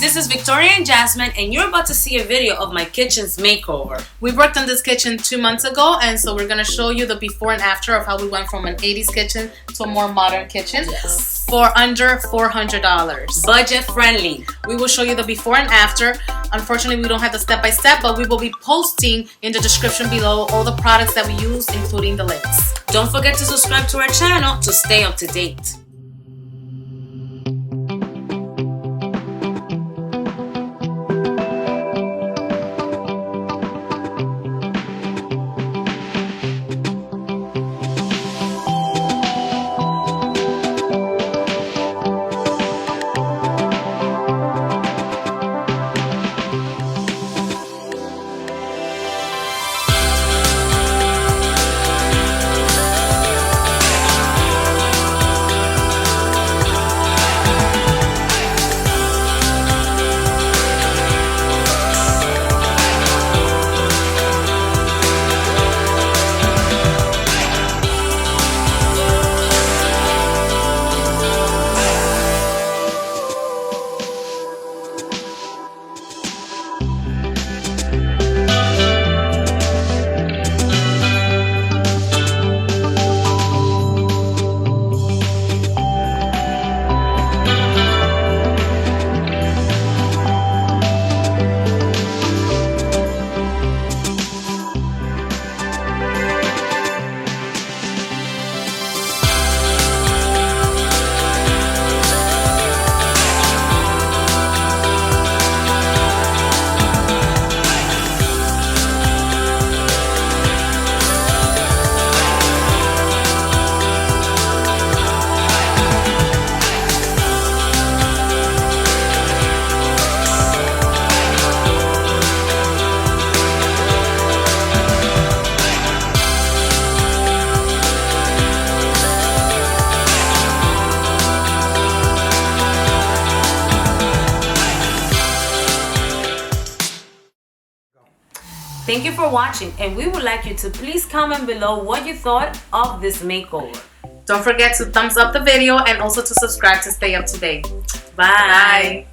this is Victoria and Jasmine, and you're about to see a video of my kitchen's makeover. We worked on this kitchen 2 months ago, and so we're going to show you the before and after of how we went from an 80s kitchen to a more modern kitchen. Yes. For under $400. Budget friendly. We will show you the before and after. Unfortunately, we don't have the step-by-step, but we will be posting in the description below all the products that we use, including the links. Don't forget to subscribe to our channel to stay up to date. Thank you for watching, and we would like you to please comment below what you thought of this makeover. Don't forget to thumbs up the video and also to subscribe to stay up to date. Bye.